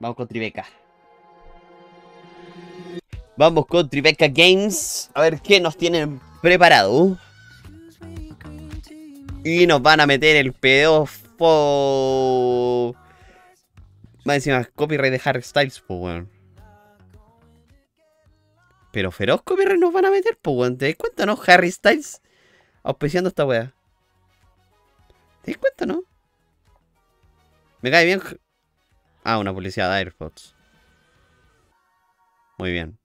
Vamos con Tribeca. Vamos con Tribeca Games. A ver qué nos tienen preparado. Y nos van a meter el pedofo. Más encima, copyright de Harry Styles, pues, weón. Pero feroz copyright nos van a meter, pues, weón. ¿Te das cuenta, no? Harry Styles auspiciando esta weá. ¿Te das cuenta, no? Me cae bien. Ah, una publicidad de AirPods. Muy bien.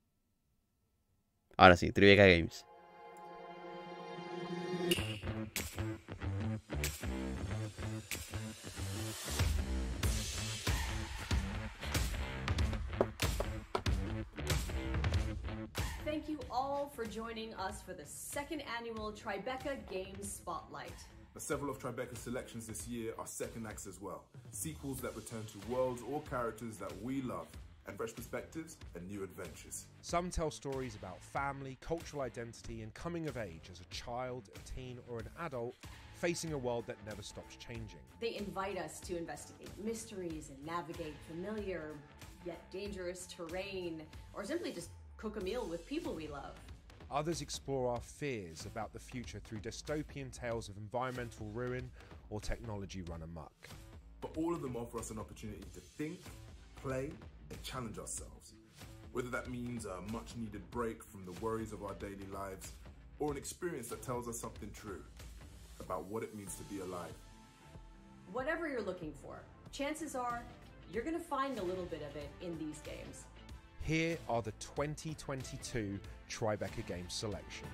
Ahora sí, Tribeca Games. Thank you all for joining us for the second annual Tribeca Games Spotlight. Several of Tribeca's selections this year are second acts as well. Sequels that return to worlds or characters that we love, and fresh perspectives and new adventures. Some tell stories about family, cultural identity, and coming of age as a child, a teen, or an adult facing a world that never stops changing. They invite us to investigate mysteries and navigate familiar yet dangerous terrain, or simply just cook a meal with people we love. Others explore our fears about the future through dystopian tales of environmental ruin or technology run amok. But all of them offer us an opportunity to think, play, and challenge ourselves. Whether that means a much needed break from the worries of our daily lives, or an experience that tells us something true about what it means to be alive. Whatever you're looking for, chances are you're gonna find a little bit of it in these games. Here are the 2022 Tribeca Games selection.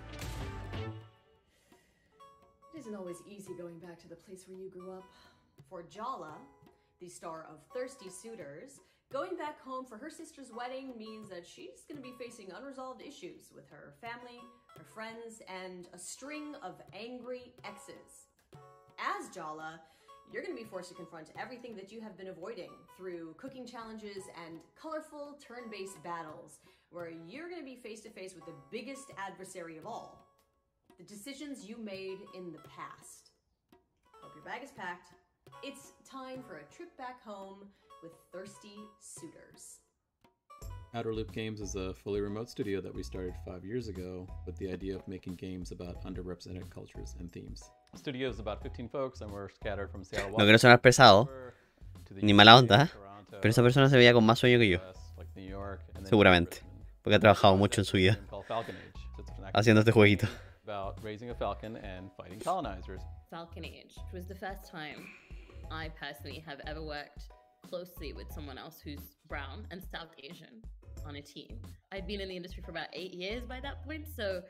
It isn't always easy going back to the place where you grew up. For Jala, the star of Thirsty Suitors, going back home for her sister's wedding means that she's going to be facing unresolved issues with her family, her friends, and a string of angry exes. As Jala, you're going to be forced to confront everything that you have been avoiding through cooking challenges and colorful turn-based battles, where you're going to be face-to-face with the biggest adversary of all, the decisions you made in the past. Hope your bag is packed. It's time for a trip back home with Thirsty Suitors. Outer Loop Games is a fully remote studio that we started 5 years ago with the idea of making games about underrepresented cultures and themes. The studio is about 15 folks and we're scattered from Seattle, No quiero sonar pesado, ni mala onda, pero esa persona se veía con más sueño que yo. Seguramente, porque ha trabajado mucho en su vida haciendo este jueguito. About raising a falcon and fighting colonizers. Falcon Age was the first time I personally have ever worked closely with someone else who's brown and South Asian on a team. I'd been in the industry for about 8 years by that point, so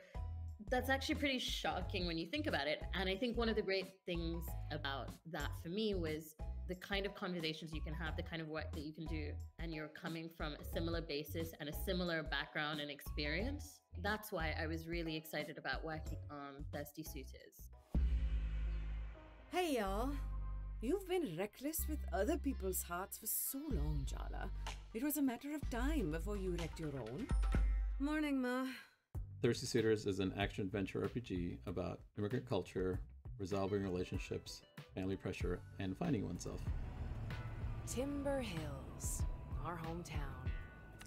that's actually pretty shocking when you think about it. And I think one of the great things about that for me was the kind of conversations you can have, the kind of work that you can do, and you're coming from a similar basis and a similar background and experience. That's why I was really excited about working on Thirsty Suitors. Hey y'all. You've been reckless with other people's hearts for so long, Jala. It was a matter of time before you wrecked your own. Morning, Ma. Thirsty Suitors is an action-adventure RPG about immigrant culture, resolving relationships, family pressure, and finding oneself. Timber Hills, our hometown.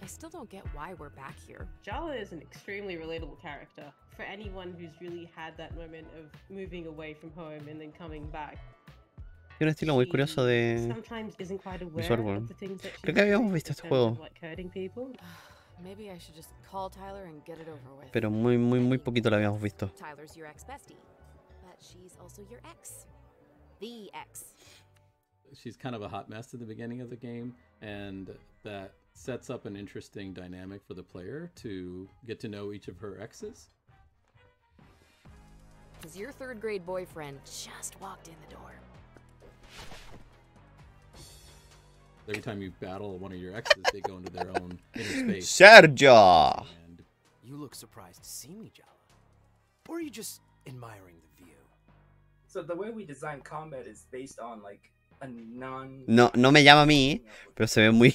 I still don't get why we're back here. Jala is an extremely relatable character for anyone who's really had that moment of moving away from home and then coming back. Tiene un estilo muy curioso de Swordborn. Creo que habíamos visto este juego, pero muy poquito lo habíamos visto. Tyler's your ex-bestie, but she's also your ex. The ex. She's kind of a hot mess at the beginning of the game, and that sets up an interesting dynamic for the player to get to know each of her exes. Because your third grade boyfriend just walked in the door. Every time you battle one of your exes, they go into their own inner space. Sergio! And you look surprised to see me, Jala. Or are you just admiring the view? So the way we design combat is based on like a No me llama a mí, pero se ve muy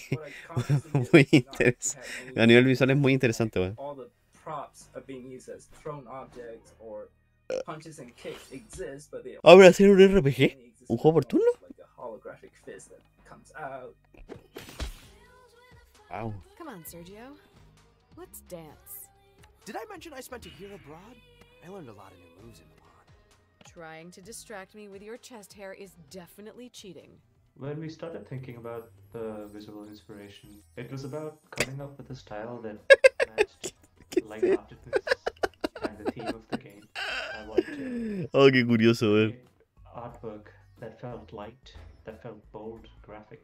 interesante. A nivel visual es muy interesante, güey. All the props are being used as thrown objects or punches and kicks exist, but they ¿Habrá sido un RPG? ¿Un juego por turno? like a holographic fist that comes out. Wow. Come on, Sergio. Let's dance. Did I mention I spent a year abroad? I learned a lot of new moves in Milan. Trying to distract me with your chest hair is definitely cheating. When we started thinking about the visual inspiration, it was about coming up with a style that matched lightheartedness and the theme of the game. I wanted Oh, qué curioso, create artwork that felt light, that felt bold, graphic,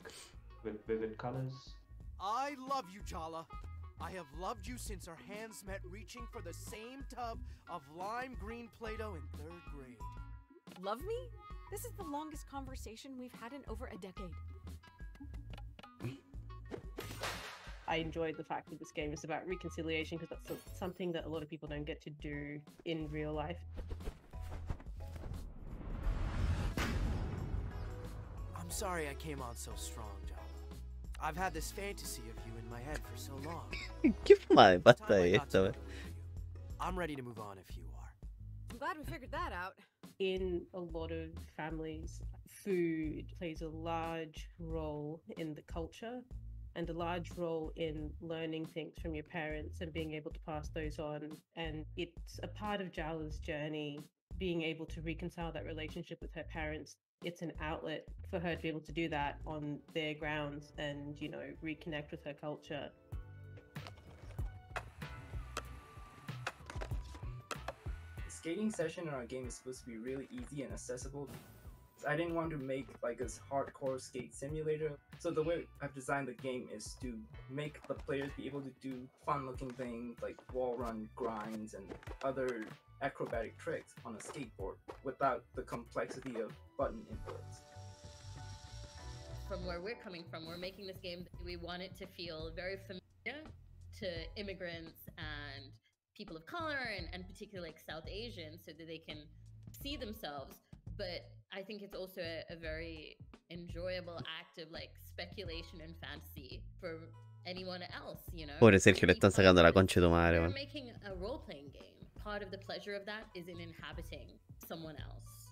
with vivid colors. I love you, Jala. I have loved you since our hands met reaching for the same tub of lime green Play-Doh in 3rd grade. Love me? This is the longest conversation we've had in over a decade. I enjoyed the fact that this game is about reconciliation because that's something that a lot of people don't get to do in real life. I'm sorry I came on so strong, Jala. I've had this fantasy of you in my head for so long. ¿Qué forma de pasta es esta, wey? I'm ready to move on if you are. I'm glad we figured that out. In a lot of families, food plays a large role in the culture and a large role in learning things from your parents and being able to pass those on. And it's a part of Jala's journey, being able to reconcile that relationship with her parents. It's an outlet for her to be able to do that on their grounds and, you know, reconnect with her culture. Skating session in our game is supposed to be really easy and accessible. So I didn't want to make like a hardcore skate simulator. So the way I've designed the game is to make the players be able to do fun looking things like wall run grinds and other acrobatic tricks on a skateboard without the complexity of button inputs. From where we're coming from, we're making this game that we want it to feel very familiar to immigrants and people of color and particularly like South Asians so that they can see themselves. But I think it's also a very enjoyable act of like speculation and fantasy for anyone else, you know? Pobre Sergio, le están sacando la concha de tu madre, We're man. making a role-playing game. Part of the pleasure of that is in inhabiting someone else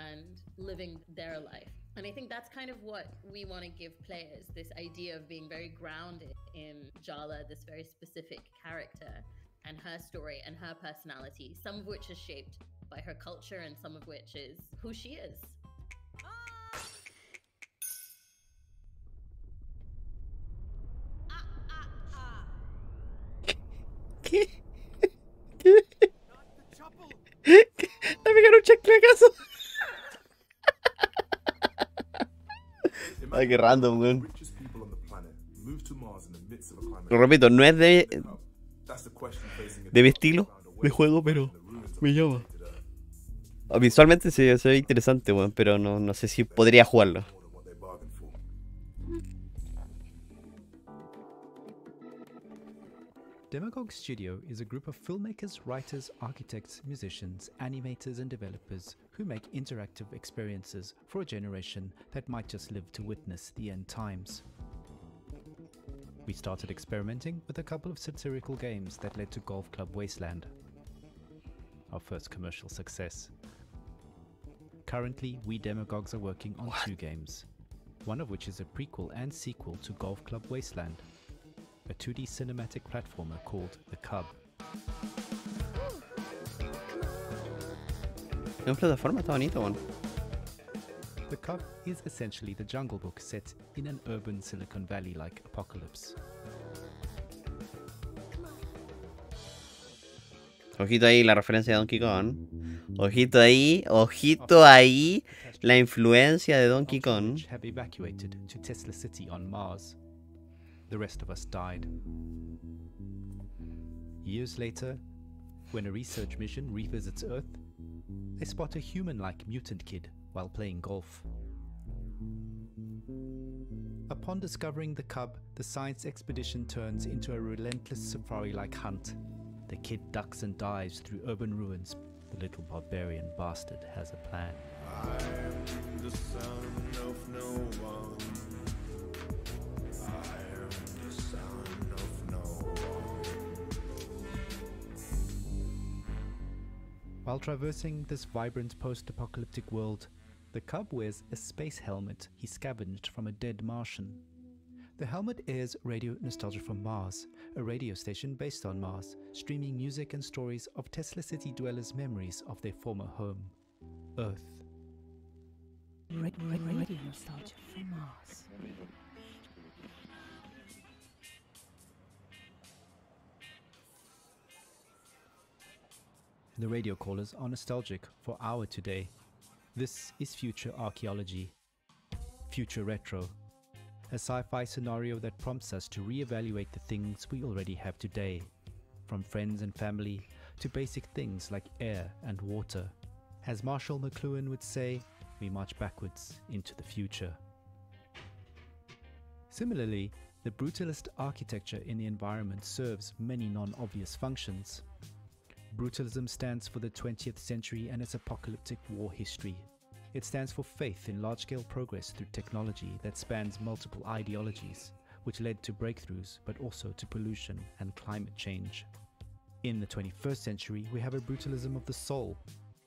and living their life. And I think that's kind of what we want to give players, this idea of being very grounded in Jala, this very specific character and her story and her personality, some of which is shaped by her culture and some of which is who she is. ¿Qué? ¿Qué? ¿Le pegaron un chacle acaso? Ay, qué random, weón. Lo repito, no es de mi estilo de juego, pero me llama. Visualmente se ve interesante, weón, pero no sé si podría jugarlo. Demagog Studio is a group of filmmakers, writers, architects, musicians, animators and developers who make interactive experiences for a generation that might just live to witness the end times. We started experimenting with a couple of satirical games that led to Golf Club Wasteland, our first commercial success. Currently, we Demagogs are working on 2 games, one of which is a prequel and sequel to Golf Club Wasteland, a 2D cinematic platformer called The Cub. En plataforma está bonito, weón. The Cub is essentially the Jungle Book set in an urban Silicon Valley-like apocalypse. Ojito ahí la referencia de Donkey Kong. Ojito ahí la influencia de Donkey Kong. Have evacuated to Tesla City on Mars. The rest of us died. Years later, when a research mission revisits Earth, they spot a human-like mutant kid while playing golf. Upon discovering the cub, the science expedition turns into a relentless safari-like hunt. The kid ducks and dives through urban ruins. The little barbarian bastard has a plan. I'm the son of no one. While traversing this vibrant post-apocalyptic world, the cub wears a space helmet he scavenged from a dead Martian. The helmet airs Radio Nostalgia from Mars, a radio station based on Mars, streaming music and stories of Tesla City dwellers' memories of their former home, Earth. Radio Nostalgia from Mars. The radio callers are nostalgic for our today. This is Future Archaeology. Future Retro. A sci-fi scenario that prompts us to re-evaluate the things we already have today, from friends and family to basic things like air and water. As Marshall McLuhan would say, we march backwards into the future. Similarly, the brutalist architecture in the environment serves many non-obvious functions. Brutalism stands for the 20th century and its apocalyptic war history. It stands for faith in large-scale progress through technology that spans multiple ideologies, which led to breakthroughs but also to pollution and climate change. In the 21st century, we have a brutalism of the soul,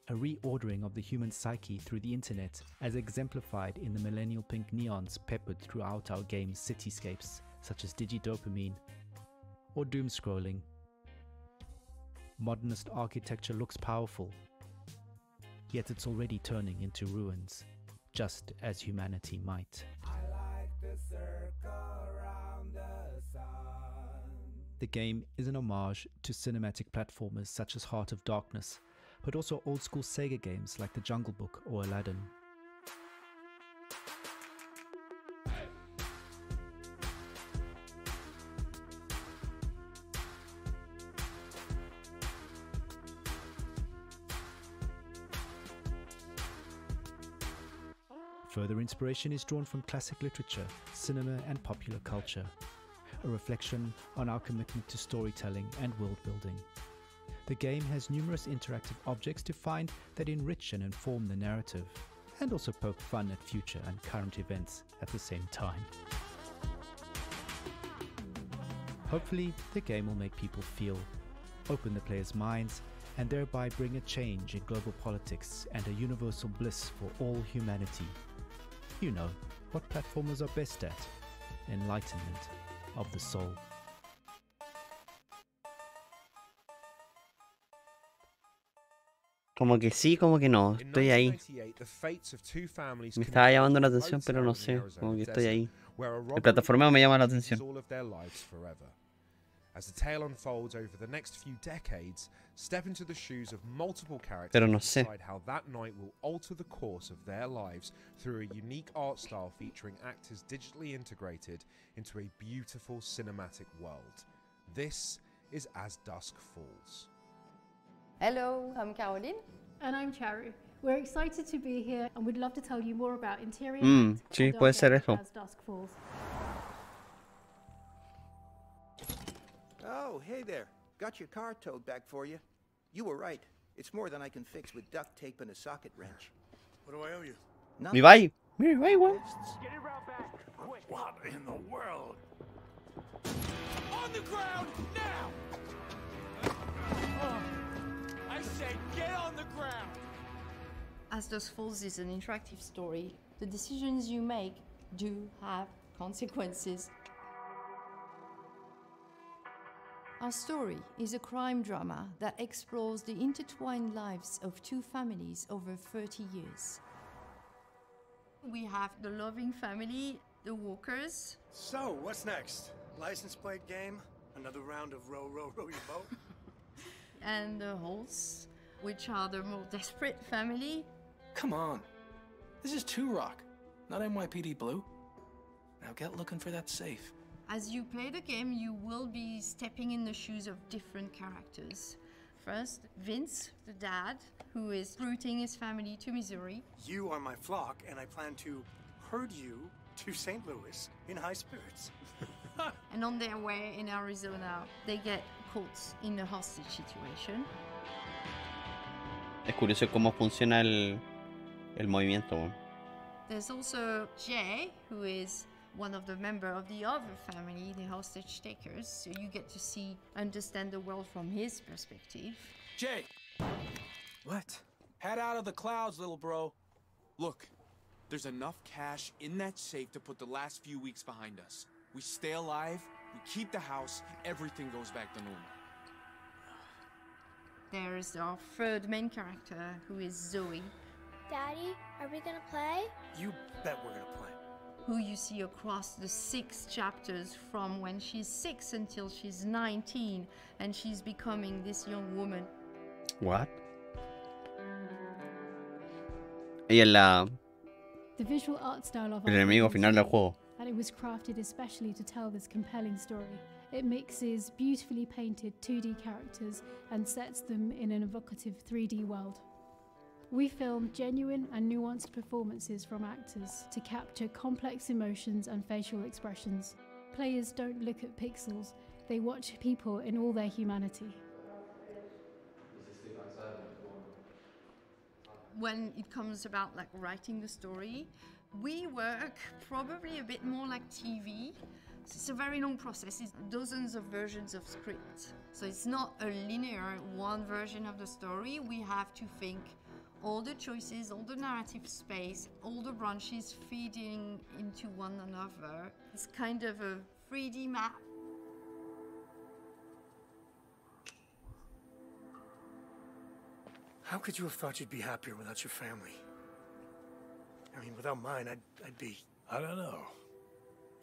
a reordering of the human psyche through the internet, as exemplified in the millennial pink neons peppered throughout our game's cityscapes, such as digidopamine or doom scrolling. Modernist architecture looks powerful, yet it's already turning into ruins, just as humanity might. The game is an homage to cinematic platformers such as Heart of Darkness, but also old-school Sega games like The Jungle Book or Aladdin. Further inspiration is drawn from classic literature, cinema and popular culture, a reflection on our commitment to storytelling and world building. The game has numerous interactive objects to find that enrich and inform the narrative, and also poke fun at future and current events at the same time. Hopefully, the game will make people feel, open the players' minds, and thereby bring a change in global politics and a universal bliss for all humanity. You know, what platformers are best at. Enlightenment of the soul. Como que sí, como que no. Estoy ahí. Me estaba llamando la atención, pero no sé. Como que estoy ahí. El plataformeo me llama la atención. As the tale unfolds over the next few decades, step into the shoes of multiple characters Pero no and sé. decide how that night will alter the course of their lives through a unique art style featuring actors digitally integrated into a beautiful cinematic world. This is As Dusk Falls. Hello, I'm Caroline. And I'm Charu. We're excited to be here and we'd love to tell you more about Interior Sí, puede ser eso. As Dusk Falls. Oh, hey there. Got your car towed back for you. You were right. It's more than I can fix with duct tape and a socket wrench. What do I owe you? Mi bye. Mi bye, weón. Get it right back, quick. What in the world? On the ground, now! I said get on the ground! As Dusk Falls is an interactive story, the decisions you make do have consequences. Our story is a crime drama that explores the intertwined lives of two families over 30 years. We have the loving family, the Walkers. So, what's next? License plate game? Another round of row, row, row your boat? And the Holts, which are the more desperate family. Come on. This is 2 Rock, not NYPD Blue. Now get looking for that safe. As you play the game, you will be stepping in the shoes of different characters. First, Vince, the dad, who is rooting his family to Missouri. You are my flock, and I plan to herd you to St. Louis in high spirits. And on their way in Arizona, they get caught in a hostage situation. Es curioso cómo funciona el movimiento, weón. There's also Jay, who is one of the members of the other family, the hostage takers, so you get to understand the world from his perspective. Jay! What? Head out of the clouds, little bro. Look, there's enough cash in that safe to put the last few weeks behind us. We stay alive, we keep the house, everything goes back to normal. There's our third main character, who is Zoe, Daddy, are we gonna play? You bet we're gonna play. who you see across the 6 chapters from when she's 6 until she's 19, and she's becoming this young woman. What? Ella es la... The visual art style of el enemigo final del juego. and it was crafted especially to tell this compelling story. It mixes beautifully painted 2D characters and sets them in an evocative 3D world. We filmed genuine and nuanced performances from actors to capture complex emotions and facial expressions. Players don't look at pixels, they watch people in all their humanity. When it comes about like writing the story, we work probably a bit more like TV. It's a very long process. It's dozens of versions of script. So it's not a linear one version of the story. We have to think all the choices, all the narrative space, all the branches feeding into one another. It's kind of a 3D map. How could you have thought you'd be happier without your family? I mean, without mine, I'd be... I don't know.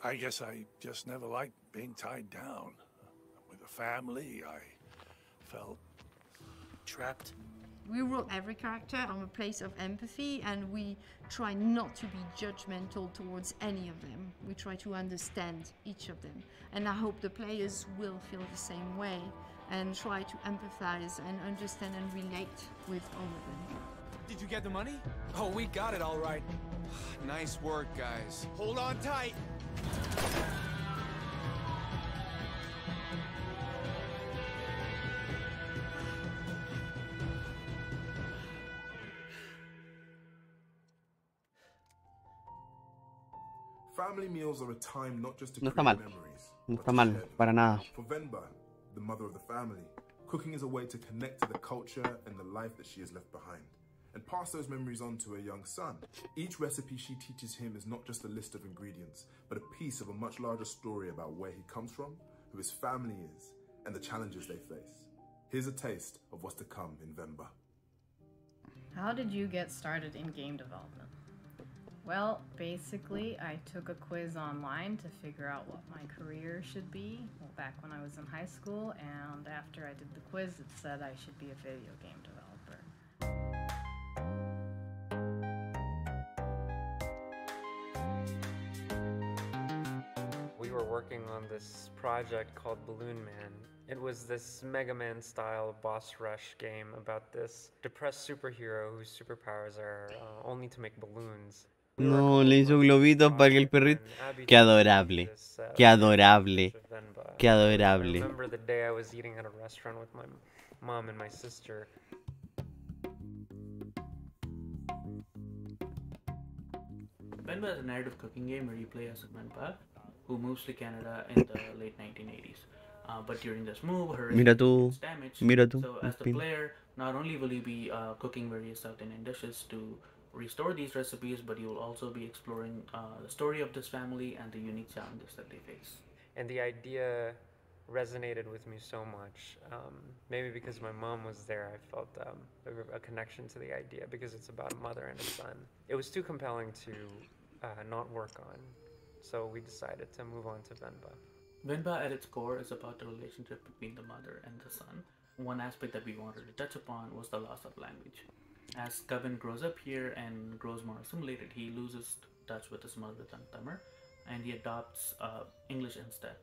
I guess I just never liked being tied down. With a family, I felt... trapped. We wrote every character from a place of empathy, and we try not to be judgmental towards any of them. We try to understand each of them. And I hope the players will feel the same way and try to empathize and understand and relate with all of them. Did you get the money? Oh, we got it all right. Nice work, guys. Hold on tight. Family meals are a time not just to No está create mal. memories, No but está to mal, share them. para nada. For Venba, the mother of the family, cooking is a way to connect to the culture and the life that she has left behind, and pass those memories on to her young son. Each recipe she teaches him is not just a list of ingredients, but a piece of a much larger story about where he comes from, who his family is, and the challenges they face. Here's a taste of what's to come in Venba. How did you get started in game development? Well, basically, I took a quiz online to figure out what my career should be back when I was in high school, and after I did the quiz, it said I should be a video game developer. We were working on this project called Balloon Man. It was this Mega Man style boss rush game about this depressed superhero whose superpowers are only to make balloons. No, le hizo globitos para que el perrito... Qué adorable. Qué adorable. Qué adorable. I remember the day I was eating at a restaurant with my mom and my sister. Venba is a narrative cooking game where you play as a Venba who moves to Canada in the late 1980s. But during this move, her Mira tú, gets damaged. mira tú, So as the Espín. player, not only will you be cooking various South Indian dishes to restore these recipes, but you will also be exploring the story of this family and the unique challenges that they face. And the idea resonated with me so much. Maybe because my mom was there, I felt a connection to the idea because it's about a mother and a son. It was too compelling to not work on, so we decided to move on to Venba. Venba at its core is about the relationship between the mother and the son. One aspect that we wanted to touch upon was the loss of language. As Coven grows up here and grows more assimilated, he loses touch with his mother tongue Tamil, and he adopts English instead.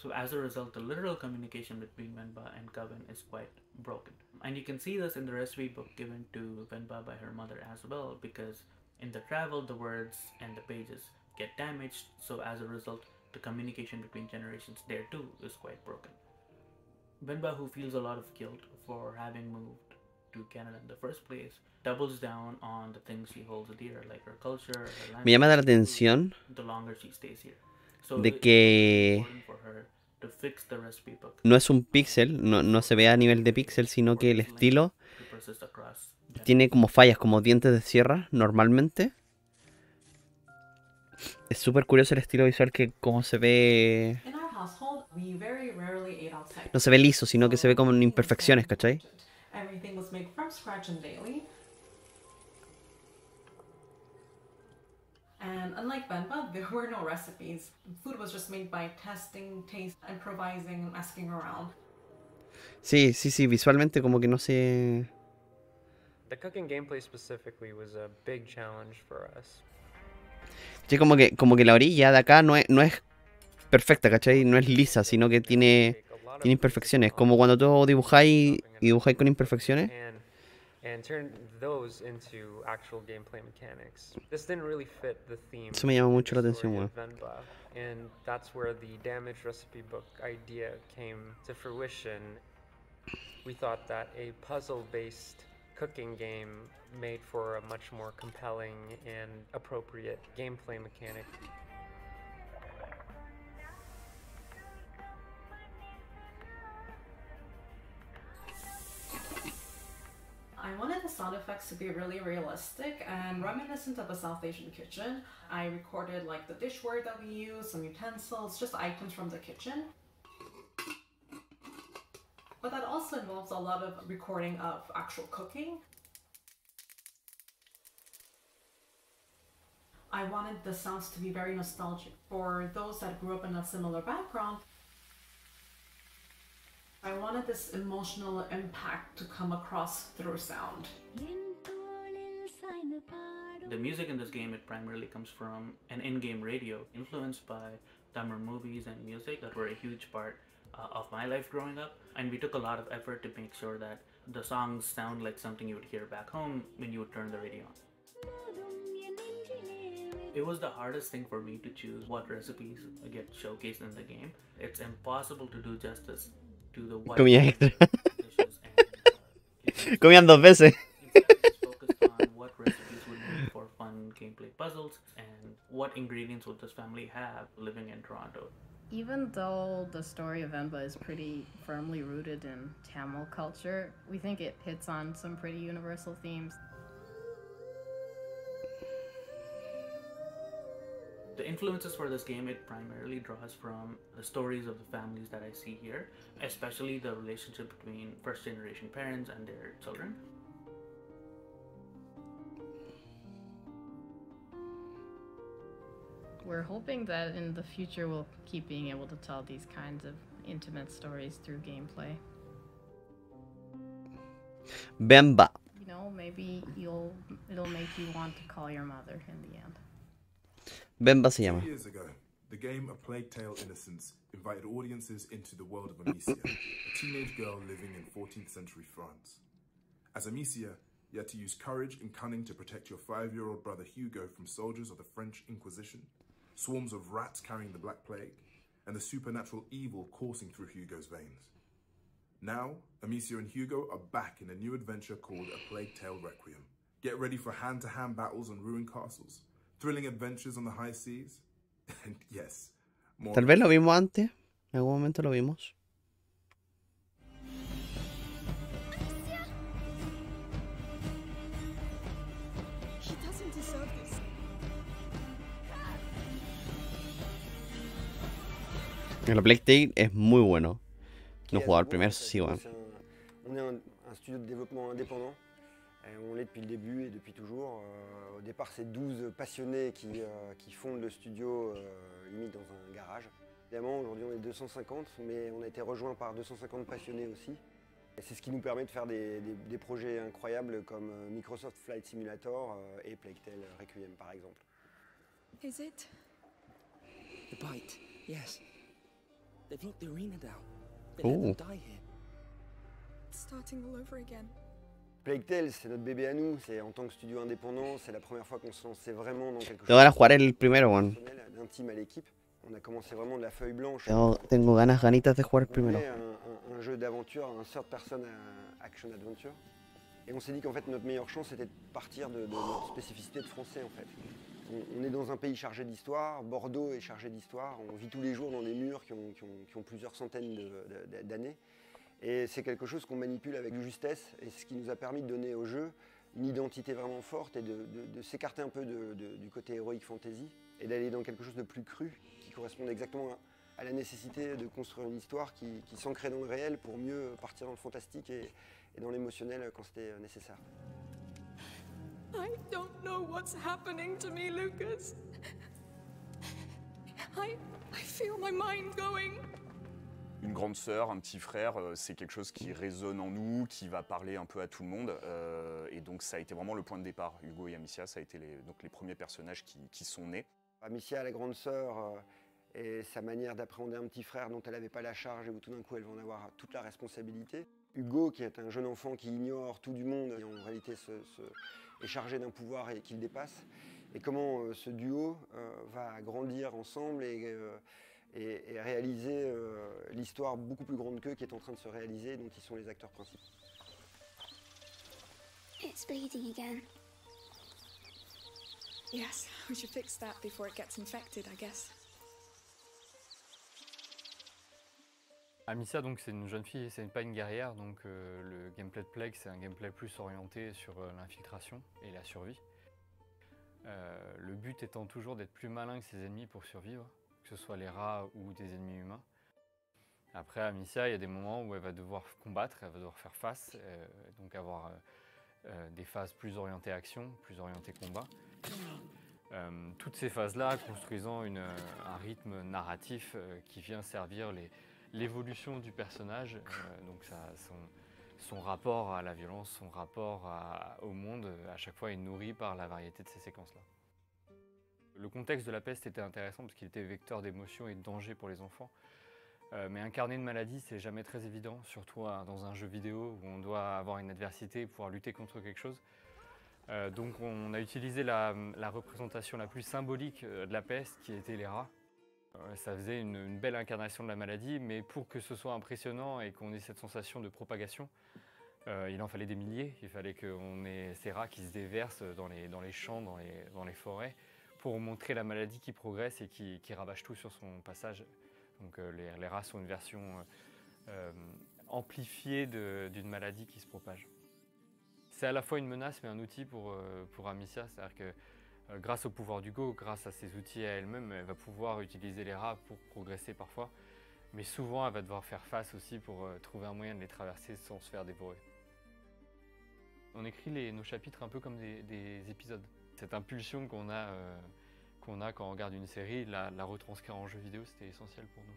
So as a result, the literal communication between Venba and Coven is quite broken. And you can see this in the recipe book given to Venba by her mother as well, because in the travel, the words and the pages get damaged, so as a result, the communication between generations there too is quite broken. Venba, who feels a lot of guilt for having moved to Canada in the first place, doubles down on the things she holds dear, like her culture, her Me llama la language, atención the longer she stays here. So de it's que important for her to fix the recipe book no es un píxel, no se ve a nivel de píxel, sino que el estilo to persist across tiene como fallas, como dientes de sierra normalmente. Es súper curioso el estilo visual que como se ve... In our household, we very rarely ate outside. No se ve liso, sino que se ve como en imperfecciones, ¿cachai? Everything was made from scratch and daily. And unlike Venba, there were no recipes. Food was just made by testing, taste, improvising, and asking around. Sí, sí, sí, visualmente como que no se... The cooking gameplay specifically was a big challenge for us. Sí, como que la orilla de acá no es perfecta, ¿cachai? No es lisa, sino que tiene imperfecciones. Como cuando tú dibujáis y dibujáis con imperfecciones. And turn those into actual gameplay mechanics. This didn't really fit the theme. Eso me llama mucho la atención, weón. Venba, and that's where the damaged recipe book idea came to fruition. We thought that a puzzle-based cooking game made for a much more compelling and appropriate gameplay mechanic. I wanted the sound effects to be really realistic and reminiscent of a South Asian kitchen. I recorded like the dishware that we use, some utensils, just items from the kitchen. But that also involves a lot of recording of actual cooking. I wanted the sounds to be very nostalgic for those that grew up in a similar background. I wanted this emotional impact to come across through sound. The music in this game, it primarily comes from an in-game radio influenced by Tamil movies and music that were a huge part of my life growing up. And we took a lot of effort to make sure that the songs sound like something you would hear back home when you would turn the radio on. It was the hardest thing for me to choose what recipes get showcased in the game. It's impossible to do justice to the wide Comía extra. dishes and Comían dos veces. instead I just focused on what recipes would make for fun gameplay puzzles and what ingredients would this family have living in Toronto. Even though the story of Venba is pretty firmly rooted in Tamil culture, we think it hits on some pretty universal themes. The influences for this game, it primarily draws from the stories of the families that I see here, especially the relationship between first generation parents and their children. We're hoping that in the future we'll keep being able to tell these kinds of intimate stories through gameplay. Venba. You know, maybe it'll make you want to call your mother in the end. Venba se llama. 2 years ago, the game A Plague Tale: Innocence invited audiences into the world of Amicia, a teenage girl living in 14th century France. As Amicia, you had to use courage and cunning to protect your 5-year-old brother Hugo from soldiers of the French Inquisition, swarms of rats carrying the Black Plague, and the supernatural evil coursing through Hugo's veins. Now, Amicia and Hugo are back in a new adventure called A Plague Tale: Requiem. Get ready for hand-to-hand battles on ruined castles, thrilling adventures on the high seas, and yes, more. Tal vez lo vimos antes. En algún momento lo vimos. He doesn't deserve this. El Plague Tale es muy bueno. No he jugado al primero, sí, weón. On est un studio de développement indépendant. On l'est depuis le début et depuis toujours. Au départ, c'est 12 passionnés qui fondent le studio limite dans un garage. Évidemment, aujourd'hui, on est 250, mais on a été rejoint par 250 passionnés aussi. Et c'est ce qui nous permet de faire des projets incroyables comme Microsoft Flight Simulator et Plague Tale Requiem, par exemple. Is it? The bite, yes. They've locked the arena down. They Oh. let them die here. It's starting all over again. Plague Tale, c'est notre bébé à nous. C'est en tant que studio indépendant, c'est la première fois qu'on se lançait vraiment dans quelque chose Tengo ganas de jugar el primero, weón. d'intime à l'équipe. On a commencé vraiment de la feuille blanche. Tengo ganitas de jugar el primero. Un jeu d'aventure, un third person action adventure. Et on s'est dit qu'en fait notre meilleure chance c'était de partir de notre spécificité de français en fait. On est dans un pays chargé d'histoire, Bordeaux est chargé d'histoire, on vit tous les jours dans des murs qui ont plusieurs centaines d'années. Et c'est quelque chose qu'on manipule avec justesse et ce qui nous a permis de donner au jeu une identité vraiment forte et de s'écarter un peu du côté heroic fantasy et d'aller dans quelque chose de plus cru, qui corresponde exactement à la nécessité de construire une histoire qui s'ancrait dans le réel pour mieux partir dans le fantastique et dans l'émotionnel quand c'était nécessaire. I don't know what's happening to me, Lucas. I feel my mind going. Une grande sœur, un petit frère, c'est quelque chose qui résonne en nous, qui va parler un peu à tout le monde. Et donc ça a été vraiment le point de départ. Hugo et Amicia, ça a été les premiers personnages qui sont nés. Amicia, la grande sœur, et sa manière d'appréhender un petit frère dont elle n'avait pas la charge et où tout d'un coup elle va en avoir toute la responsabilité. Hugo, qui est un jeune enfant qui ignore tout du monde et en réalité est chargé d'un pouvoir et qui le dépasse. Et comment ce duo va grandir ensemble et réaliser l'histoire beaucoup plus grande qu'eux qui est en train de se réaliser, dont ils sont les acteurs principaux. It's bleeding again. Yes, we should fix that before it gets infected, I guess. Amicia, donc c'est une jeune fille, c'est pas une guerrière, donc le gameplay de Plague, c'est un gameplay plus orienté sur l'infiltration et la survie. Le but étant toujours d'être plus malin que ses ennemis pour survivre, que ce soit les rats ou des ennemis humains. Après, Amicia, il y a des moments où elle va devoir combattre, elle va devoir faire face, donc avoir des phases plus orientées action, plus orientées combat. Toutes ces phases-là construisant un rythme narratif qui vient servir l'évolution du personnage, donc son rapport à la violence, son rapport au monde, à chaque fois est nourri par la variété de ces séquences-là. Le contexte de la peste était intéressant parce qu'il était vecteur d'émotions et de danger pour les enfants. Mais incarner une maladie, c'est jamais très évident, surtout dans un jeu vidéo où on doit avoir une adversité et pouvoir lutter contre quelque chose. Donc on a utilisé la représentation la plus symbolique de la peste, qui était les rats. Ça faisait une belle incarnation de la maladie, mais pour que ce soit impressionnant et qu'on ait cette sensation de propagation, il en fallait des milliers. Il fallait qu'on ait ces rats qui se déversent dans les champs, dans les forêts, pour montrer la maladie qui progresse et qui ravage tout sur son passage. Donc les rats sont une version amplifiée d'une maladie qui se propage. C'est à la fois une menace mais un outil pour Amicia, c'est-à-dire que grâce au pouvoir d'Hugo, grâce à ses outils à elle-même, elle va pouvoir utiliser les rats pour progresser parfois, mais souvent elle va devoir faire face aussi pour trouver un moyen de les traverser sans se faire dévorer. On écrit nos chapitres un peu comme des épisodes. Cette impulsion qu'on a quand on regarde une série, la retranscrire en jeu vidéo, c'était essentiel pour nous.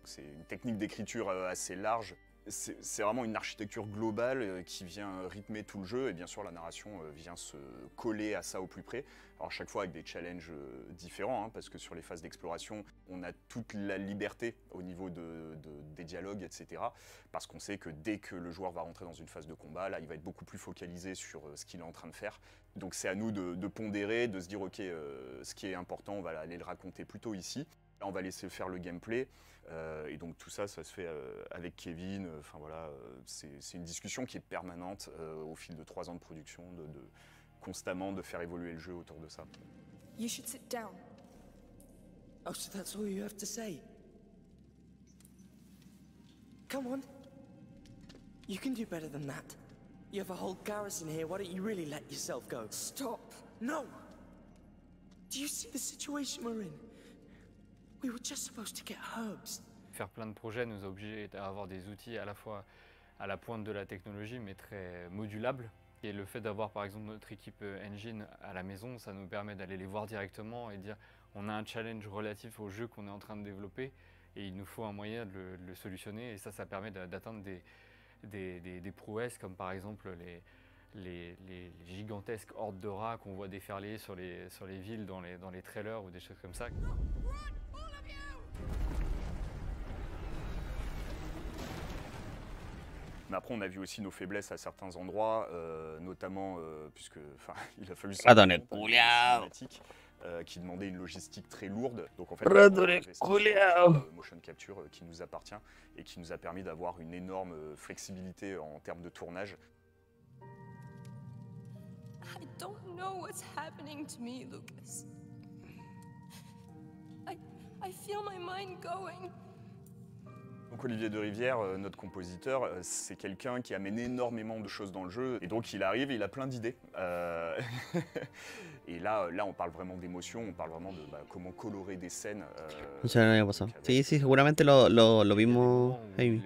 C'est une technique d'écriture assez large. C'est vraiment une architecture globale qui vient rythmer tout le jeu et bien sûr la narration vient se coller à ça au plus près. Alors chaque fois avec des challenges différents, hein, parce que sur les phases d'exploration, on a toute la liberté au niveau des dialogues, etc. Parce qu'on sait que dès que le joueur va rentrer dans une phase de combat, là il va être beaucoup plus focalisé sur ce qu'il est en train de faire. Donc c'est à nous de pondérer, de se dire ok, ce qui est important, on va aller le raconter plutôt ici. Là, on va laisser faire le gameplay et donc tout ça se fait avec Kevin. Enfin voilà, c'est une discussion qui est permanente au fil de 3 ans de production, constamment de faire évoluer le jeu autour de ça. You should sit down. Oh, so that's all you have to say? Come on. You can do better than that. You have a whole garrison here, why don't you really let yourself go? Stop. No! Do you see the situation we're in? We were just supposed to get herbs. Faire plein de projets nous a obligés d'avoir des outils à la fois à la pointe de la technologie mais très modulables. Et le fait d'avoir par exemple notre équipe engine à la maison, ça nous permet d'aller les voir directement et dire on a un challenge relatif au jeu qu'on est en train de développer et il nous faut un moyen de le solutionner et ça permet d'atteindre des prouesses comme par exemple les gigantesques hordes de rats qu'on voit déferler sur les villes dans les trailers ou des choses comme ça. Mais après, on a vu aussi nos faiblesses à certains endroits, notamment puisque, il a fallu qui demandait une logistique très lourde. Donc en fait, motion capture qui nous appartient et qui nous a permis d'avoir une énorme flexibilité en termes de tournage. I don't know what's happening to me, Lucas. I feel my mind going. Donc Olivier de Rivière, notre compositeur, c'est quelqu'un qui amène énormément de choses dans le jeu. Et donc il arrive, il a plein d'idées. Et là, on parle vraiment d'émotion, on parle vraiment de comment colorer des scènes. No sé, no había pasado. Sí, sí, seguramente lo vimos ahí.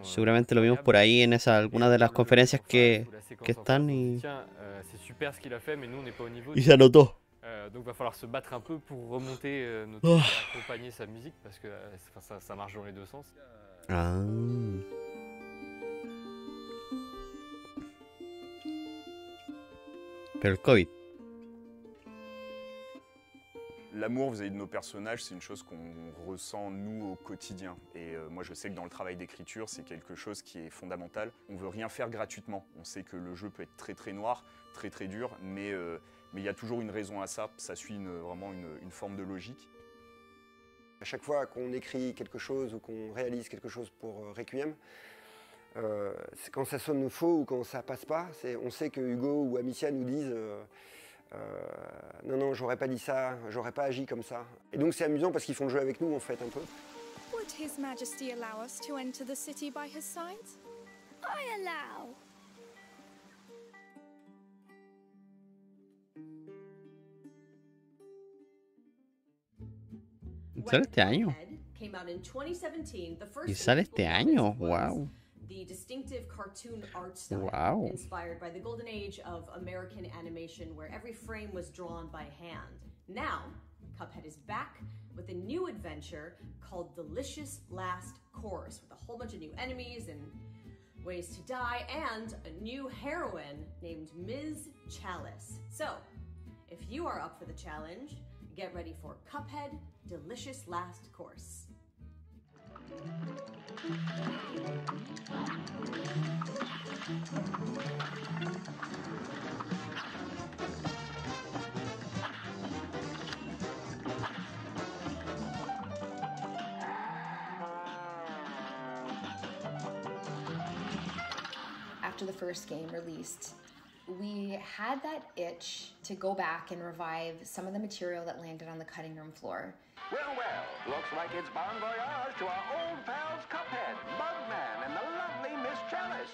Seguramente lo vimos por ahí en alguna de las conferencias que están y c'est super ce qu'il a fait, mais nous on n'est pas au niveau. Y se anotó. Donc va falloir se battre un peu pour remonter notre truc et accompagner sa musique parce que ça marche dans les deux sens. Ah. Pero el COVID. L'amour vis-à-vis de nos personnages, c'est une chose qu'on ressent, nous, au quotidien. Et moi, je sais que dans le travail d'écriture, c'est quelque chose qui est fondamental. On veut rien faire gratuitement. On sait que le jeu peut être très très noir, très très dur, mais il y a toujours une raison à ça. Ça suit vraiment une forme de logique. À chaque fois qu'on écrit quelque chose ou qu'on réalise quelque chose pour Requiem, quand ça sonne faux ou quand ça passe pas, on sait que Hugo ou Amicia nous disent non, j'aurais pas dit ça, j'aurais pas agi comme ça. Et donc c'est amusant parce qu'ils font le jeu avec nous en fait un peu. Would His Majesty allow us to enter the city by his side? I allow. ¿Sale este año? Came out in 2017, the first ¿Y sale este año? Wow. the distinctive cartoon art style Wow. inspired by the golden age of American animation where every frame was drawn by hand. Now, Cuphead is back with a new adventure called Delicious Last Course with a whole bunch of new enemies and ways to die and a new heroine named Ms. Chalice. So, if you are up for the challenge, get ready for Cuphead Delicious Last Course. After the first game released, we had that itch to go back and revive some of the material that landed on the cutting room floor. Well, looks like it's bon voyage to our old pals Cuphead, Bugman, and the lovely Miss Chalice.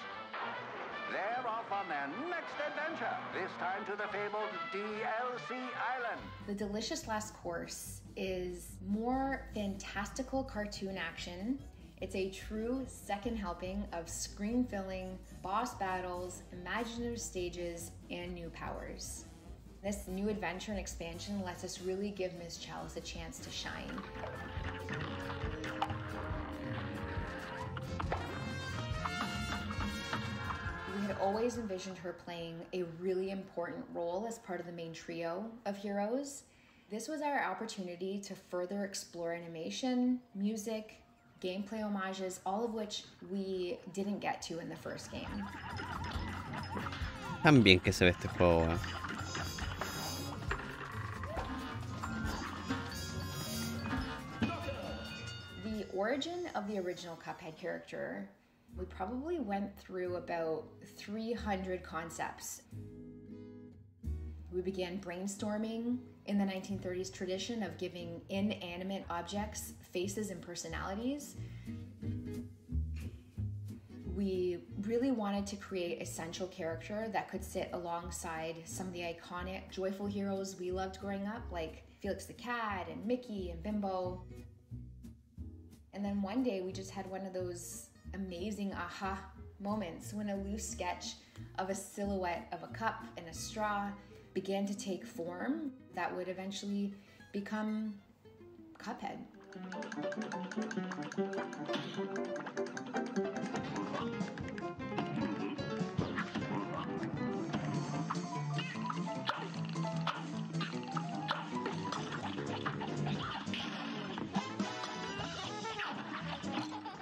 They're off on their next adventure, this time to the fabled DLC Island. The Delicious Last Course is more fantastical cartoon action. It's a true second helping of screen-filling, boss battles, imaginative stages, and new powers. This new adventure and expansion lets us really give Ms. Chalice a chance to shine. We had always envisioned her playing a really important role as part of the main trio of heroes. This was our opportunity to further explore animation, music, gameplay homages, all of which we didn't get to in the first game. Tan bien que se ve este juego, eh. The origin of the original Cuphead character, we probably went through about 300 concepts. We began brainstorming in the 1930s tradition of giving inanimate objects faces and personalities. We really wanted to create a central character that could sit alongside some of the iconic joyful heroes we loved growing up, like Felix the Cat and Mickey and Bimbo. And then one day we just had one of those amazing aha moments when a loose sketch of a silhouette of a cup and a straw began to take form that would eventually become Cuphead.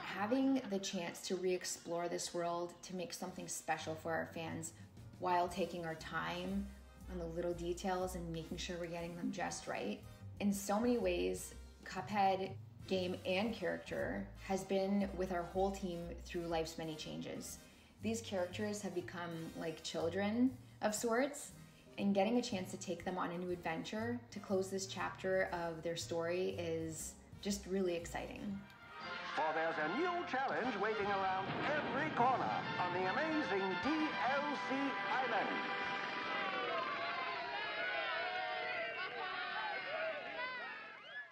Having the chance to re-explore this world, to make something special for our fans while taking our time on the little details and making sure we're getting them just right. In so many ways, Cuphead, game and character, has been with our whole team through life's many changes. These characters have become like children of sorts, and getting a chance to take them on a new adventure to close this chapter of their story is just really exciting. For there's a new challenge waiting around every corner on the amazing DLC Island.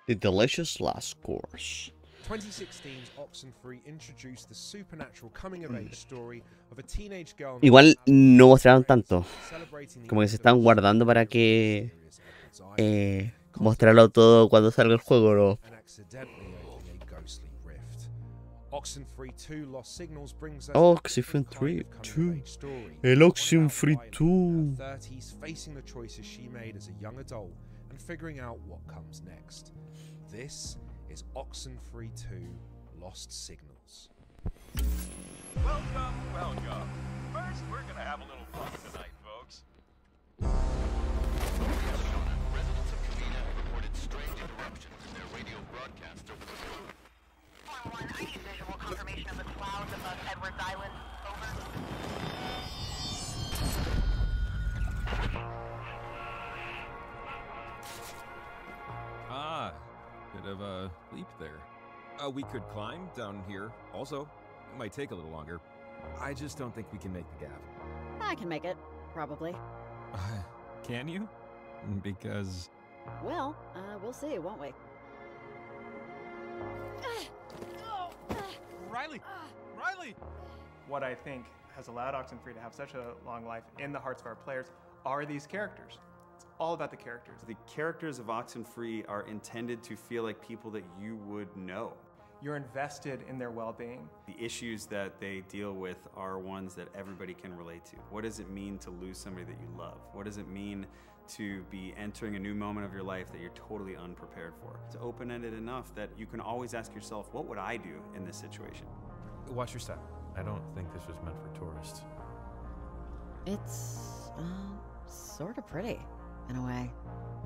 The delicious last course. 2016's Oxenfree introduced the supernatural coming-of-age story of a teenage girl. Igual no mostraron tanto. Como que se están guardando para que mostrarlo todo cuando salga el juego, ¿no? Oxenfree 2 Lost Signals brings us Oxenfree 2. El Oxenfree 2. 30s facing the choices she made as a young adult and figuring out what comes next. This is Oxenfree 2 Lost Signals. Welcome, welcome. First, we're gonna have a little fun tonight, folks. Residents of Cuphead reported strange interruptions in their radio broadcasts over the moon. 1-1, I need visual confirmation of the clouds above Edwards Island. Over. Ah, bit of a leap there. We could climb down here also. It might take a little longer. I just don't think we can make the gap. I can make it, probably. Can you? Because... Well, we'll see, won't we? Riley! Riley! What I think has allowed Oxenfree to have such a long life in the hearts of our players are these characters. It's all about the characters. The characters of Oxenfree are intended to feel like people that you would know. You're invested in their well-being. The issues that they deal with are ones that everybody can relate to. What does it mean to lose somebody that you love? What does it mean to be entering a new moment of your life that you're totally unprepared for? It's open-ended enough that you can always ask yourself, what would I do in this situation? Watch your step. I don't think this was meant for tourists. It's, sort of pretty, in a way.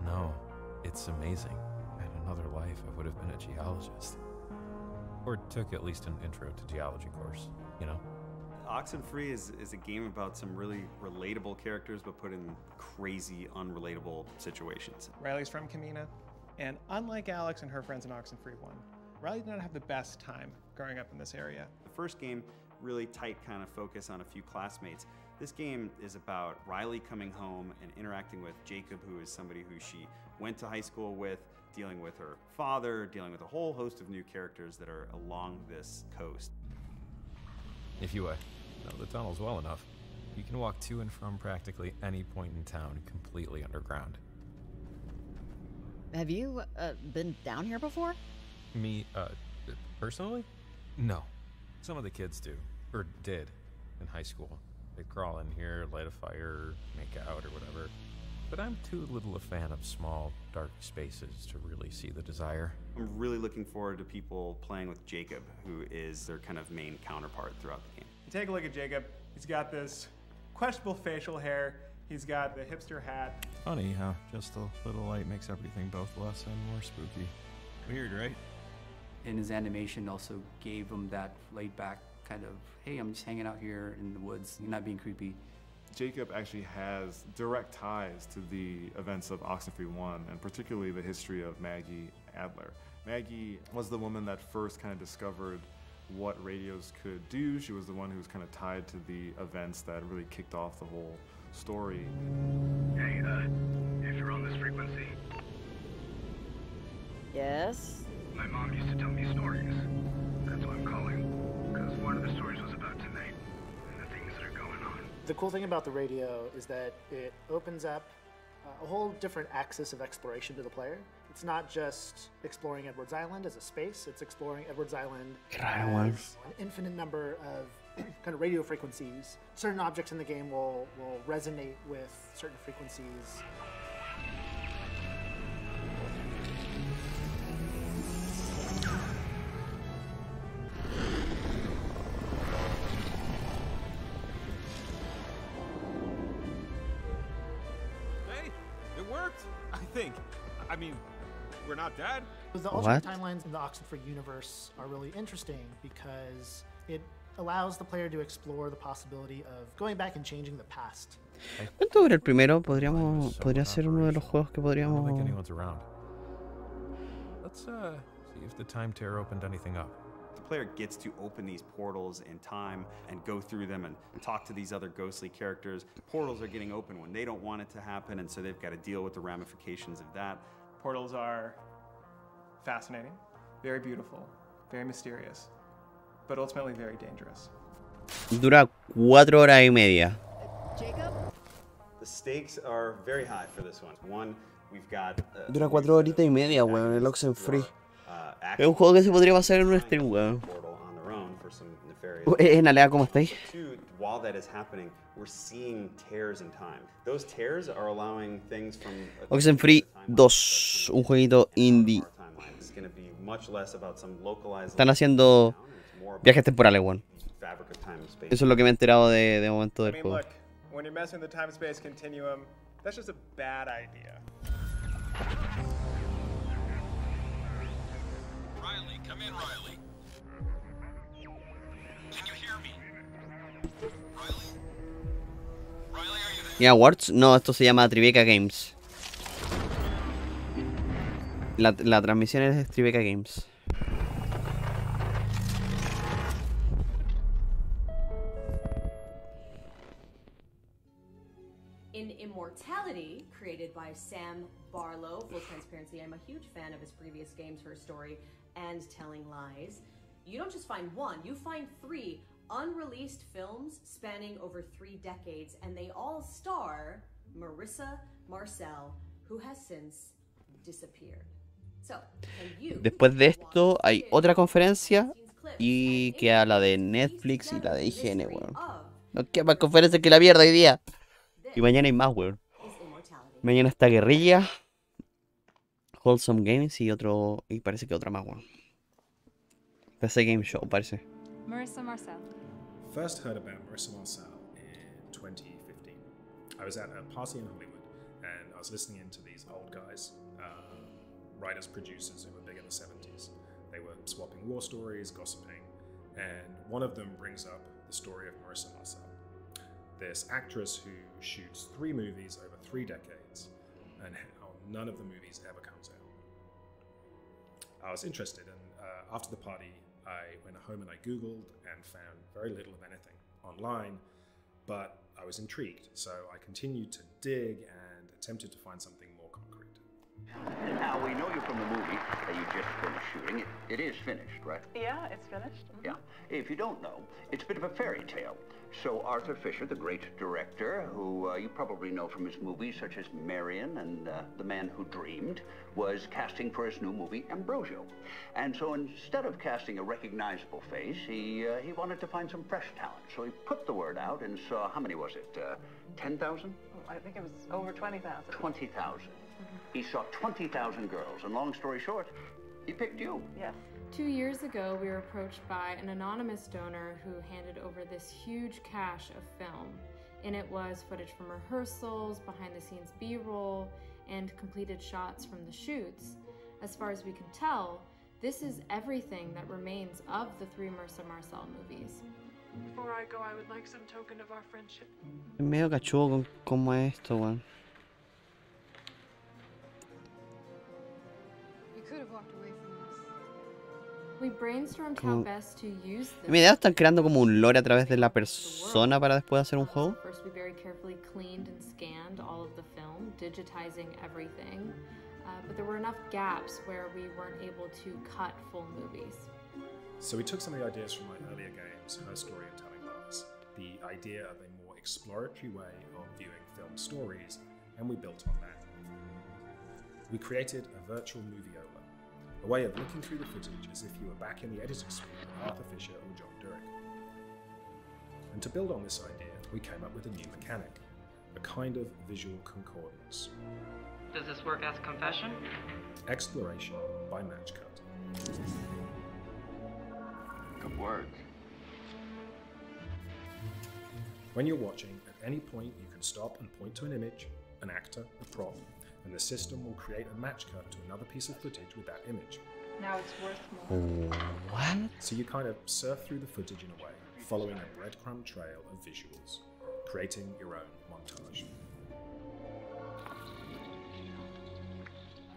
No, it's amazing. In another life, I would have been a geologist. Or took at least an intro to geology course, you know? Oxenfree is a game about some really relatable characters, but put in crazy, unrelatable situations. Riley's from Kamina, and unlike Alex and her friends in Oxenfree 1, Riley did not have the best time growing up in this area. The first game, really tight kind of focus on a few classmates. This game is about Riley coming home and interacting with Jacob, who is somebody who she went to high school with, dealing with her father, dealing with a whole host of new characters that are along this coast. If you know the tunnels well enough, you can walk to and from practically any point in town completely underground. Have you, been down here before? Me, personally? No. Some of the kids do, or did, in high school. They crawl in here, light a fire, make out, or whatever. But I'm too little a fan of small, dark spaces to really see the desire. I'm really looking forward to people playing with Jacob, who is their kind of main counterpart throughout the game. You take a look at Jacob, he's got this questionable facial hair, he's got the hipster hat. Funny how just a little light makes everything both less and more spooky. Weird, right? And his animation also gave him that laid-back kind of, hey, I'm just hanging out here in the woods, you're not being creepy. Jacob actually has direct ties to the events of Oxenfree 1, and particularly the history of Maggie Adler. Maggie was the woman that first kind of discovered what radios could do. She was the one who was kind of tied to the events that really kicked off the whole story. Hey, if you're on this frequency. Yes? My mom used to tell me stories. That's why I'm calling. Because one of the stories was about tonight and the things that are going on. The cool thing about the radio is that it opens up a whole different axis of exploration to the player. It's not just exploring Edwards Island as a space, it's exploring Edwards Island as an infinite number of kind of radio frequencies. Certain objects in the game will resonate with certain frequencies. I mean, we're not dead. The alternate timelines in the Oxenfree universe are really interesting because it allows the player to explore the possibility of going back and changing the past. ¿Cuánto dura el primero? Podría ser uno de los juegos que podríamos... I don't think anyone's around. Let's see if the time tear opened anything up. The player gets to open these portals in time and go through them and talk to these other ghostly characters. Portals are getting open when they don't want it to happen, and so they've got to deal with the ramifications of that. Portals are fascinating, very beautiful, very mysterious, but ultimately very dangerous. Dura 4 horas y media. Jacob? The stakes are very high for this one. One, we've got Dura 4 horitas y media, weón, el Oxenfree. Es un juego que se podría pasar en un stream, weón. Nalea, ¿cómo estáis? While that is happening, we're seeing tears in time. Those tears are allowing things from Oxenfree 2, un jueguito indie. It's going to be much less about some localized. Están haciendo viajes temporales, weón. Eso es lo que me he enterado de momento del juego. Look, when you're messing with the time-space continuum, that's just a bad idea. Riley, come in, Riley. Can you hear me? Riley, are you there? ¿Y Awards? No, esto se llama Tribeca Games. La transmisión es Tribeca Games. In Immortality, created by Sam Barlow, full transparency, I'm a huge fan of his previous games for story and telling lies. You don't just find one, you find 3 unreleased films spanning over 3 decades, and they all star Marissa Marcel, who has since disappeared. So, can you... Después de esto hay otra conferencia y queda la de Netflix y la de IGN, weón. No queda más conferencias que la mierda hoy día. Y mañana hay más, weón. Mañana está Guerrilla, Wholesome Games y otro. Y parece que otra más, weón. PC Game Show, parece. Marissa Marcel. First heard about Marissa Marcel in 2015. I was at a party in Hollywood and I was listening into these old guys, writers, producers who were big in the 70s. They were swapping war stories, gossiping, and one of them brings up the story of Marissa Marcel, this actress who shoots 3 movies over 3 decades and how none of the movies ever comes out. I was interested, and after the party I went home and I googled and found very little of anything online, but I was intrigued, so I continued to dig and attempted to find something more concrete. Now, we know you from the movie that you just finished shooting. It is finished, right? Yeah, it's finished. Yeah. If you don't know, it's a bit of a fairy tale. So Arthur Fisher, the great director, who you probably know from his movies such as Marion and The Man Who Dreamed, was casting for his new movie, Ambrosio. And so instead of casting a recognizable face, he wanted to find some fresh talent. So he put the word out and saw, how many was it, 10,000? I think it was over 20,000. 20,000. He saw 20,000 girls, and long story short, he picked you. Yes. 2 years ago, we were approached by an anonymous donor who handed over this huge cache of film. In it was footage from rehearsals, behind-the-scenes B-roll, and completed shots from the shoots. As far as we can tell, this is everything that remains of the 3 Marissa Marcel movies. Before I go, I would like some token of our friendship. Es medio cachudo con cómo es esto, weón. You could have walked away from this. We brainstormed how best to use this. En mi idea están creando como un lore a través de la persona para después hacer un juego. First, we very carefully cleaned and scanned all of the film, digitizing everything. But there were enough gaps where we weren't able to cut full movies. So we took some of the ideas from my earlier games, Her Story and Telling Lies, the idea of a more exploratory way of viewing film stories, and we built on that. We created a virtual movieola, a way of looking through the footage as if you were back in the editing suite with Arthur Fisher or John Durick. And to build on this idea, we came up with a new mechanic, a kind of visual concordance. Does this work as confession? Exploration by match cut. Good words. When you're watching, at any point you can stop and point to an image, an actor, a prop, and the system will create a match cut to another piece of footage with that image. Now it's worth more. What? So you kind of surf through the footage in a way, following a breadcrumb trail of visuals, creating your own montage.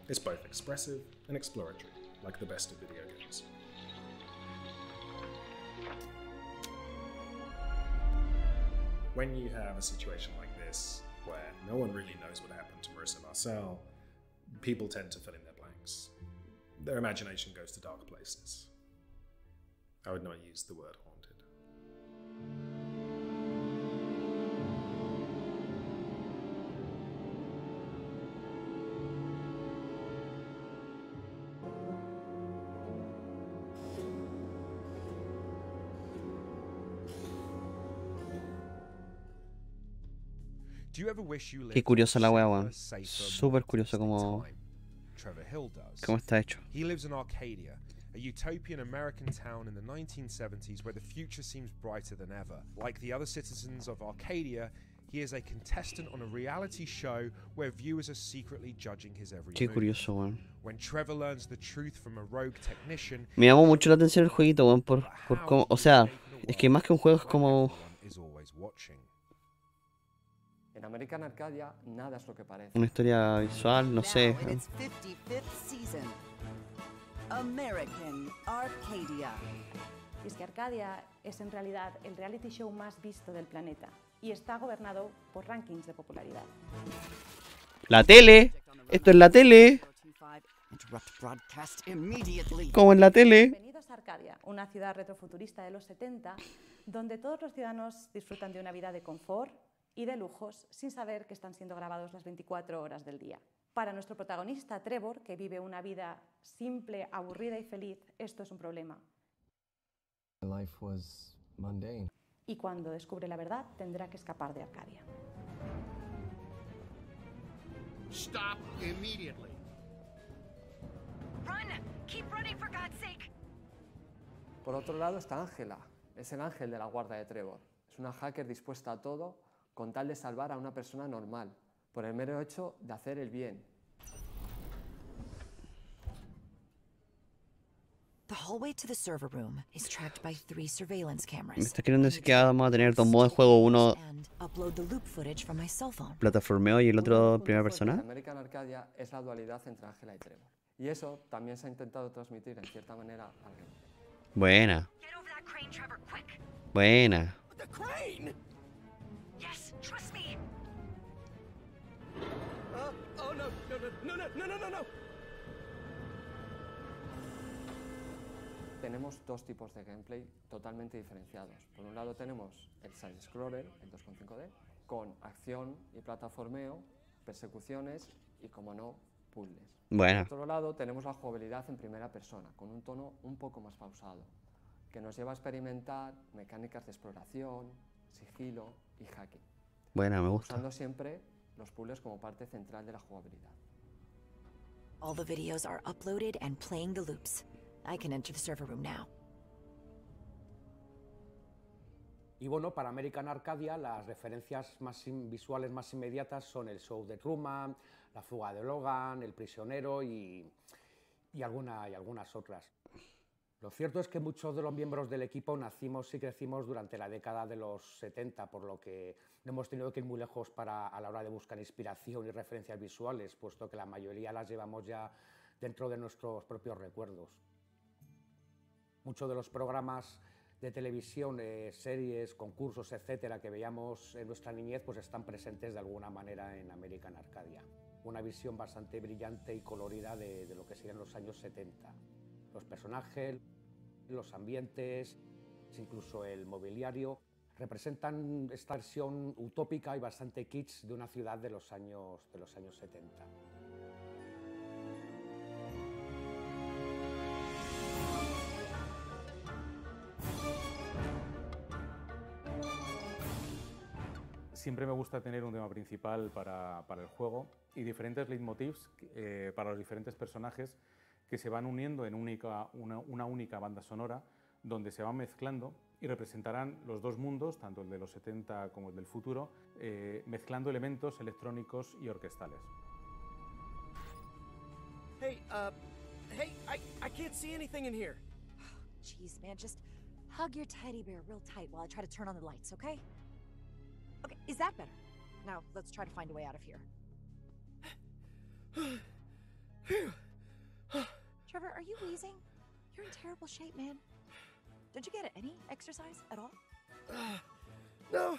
It's both expressive and exploratory, like the best of video games. When you have a situation like this, where no one really knows what happened to Marissa Marcel, people tend to fill in their blanks. Their imagination goes to dark places. I would not use the word haunted. Qué curiosa la wea, weón. Súper curioso como está hecho. He lives in Arcadia, a utopian American town in the 1970s where the future seems brighter than ever. Like the other citizens of Arcadia, he is a contestant on a reality show where viewers are secretly judging his every Qué move. curioso, weón. When Trevor learns the truth from a rogue technician, Me llamó mucho la atención el jueguito, weón, por cómo, o sea, es que más que un juego es como is always watching. En American Arcadia nada es lo que parece. una historia visual, no sé. Now in its 55th season, American Arcadia. Y es que Arcadia es en realidad el reality show más visto del planeta y está gobernado por rankings de popularidad. La tele, esto es la tele. Interrupt broadcast immediately. Como en la tele. Bienvenidos a Arcadia, una ciudad retrofuturista de los 70, donde todos los ciudadanos disfrutan de una vida de confort y de lujos sin saber que están siendo grabados las 24 horas del día. Para nuestro protagonista Trevor, que vive una vida simple, aburrida y feliz, esto es un problema. Life was mundane. Y cuando descubre la verdad, tendrá que escapar de Arcadia. Stop immediately. Run! Keep running for God's sake! Por otro lado está Ángela, es el ángel de la guarda de Trevor. Es una hacker dispuesta a todo con tal de salvar a una persona normal, por el mero hecho de hacer el bien. The hallway to the server room is tracked by 3 surveillance cameras. Me está queriendo decir que vamos a tener dos modos de juego, uno And upload the loop footage from my cell phone. plataformeo y el otro primera En persona. American Arcadia es la dualidad entre Ángela y Trevor. Y eso también se ha intentado transmitir en cierta manera al game. Buena. Get over that crane, Trevor, quick! Buena. The crane! Yes, trust me! Oh no, no. Tenemos dos tipos de gameplay totalmente diferenciados. Por un lado tenemos el side-scroller, el 2.5D, con acción y plataformeo, persecuciones y, como no, puzzles. Buena. Por otro lado tenemos la jugabilidad en primera persona, con un tono un poco más pausado, que nos lleva a experimentar mecánicas de exploración, sigilo y hacking. Buena, me gusta. Usando siempre los puzzles como parte central de la jugabilidad. All the videos are uploaded and playing the loops. I can enter the server room now. Y bueno, para American Arcadia las referencias visuales más inmediatas son el show de Truman, la fuga de Logan, el prisionero y algunas otras. Lo cierto es que muchos de los miembros del equipo nacimos y crecimos durante la década de los 70, por lo que no hemos tenido que ir muy lejos a la hora de buscar inspiración y referencias visuales, puesto que la mayoría las llevamos ya dentro de nuestros propios recuerdos. Muchos de los programas de televisión, series, concursos, etcétera, que veíamos en nuestra niñez, pues están presentes de alguna manera en American Arcadia. Una visión bastante brillante y colorida de lo que serían los años 70. Los personajes, los ambientes, incluso el mobiliario, representan esta versión utópica y bastante kitsch de una ciudad de los años 70. Siempre me gusta tener un tema principal para el juego y diferentes leitmotivs para los diferentes personajes que se van uniendo en una única banda sonora donde se van mezclando y representarán los dos mundos, tanto el de los 70 como el del futuro, mezclando elementos electrónicos y orquestales. Hey, I can't see anything in here. Jeez, man, just hug your teddy bear real tight while I try to turn on the lights, okay? Okay, is that better? Now, let's try to find a way out of here. Trevor, are you wheezing? You're in terrible shape, man. Did you get any exercise at all? No,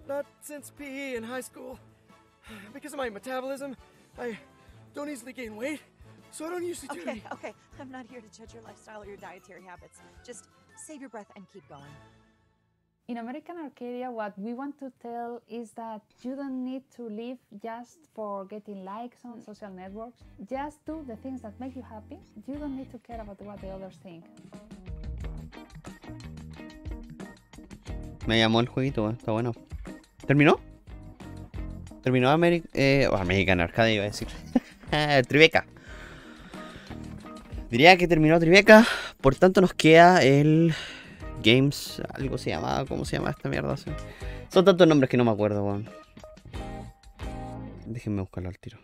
not since PE in high school. Because of my metabolism, I don't easily gain weight, so I don't usually do Okay, any- okay. I'm not here to judge your lifestyle or your dietary habits. Just save your breath and keep going. In American Arcadia, what we want to tell is that you don't need to live just for getting likes on social networks. Just do the things that make you happy. You don't need to care about what the others think. Me llamó el jueguito, está bueno. ¿Terminó? Terminó American Arcadia, iba a decir. Tribeca. Diría que terminó Tribeca. Por tanto nos queda el Games, algo se llamaba, ¿cómo se llama esta mierda? Son tantos nombres que no me acuerdo, weón. Déjenme buscarlo al tiro.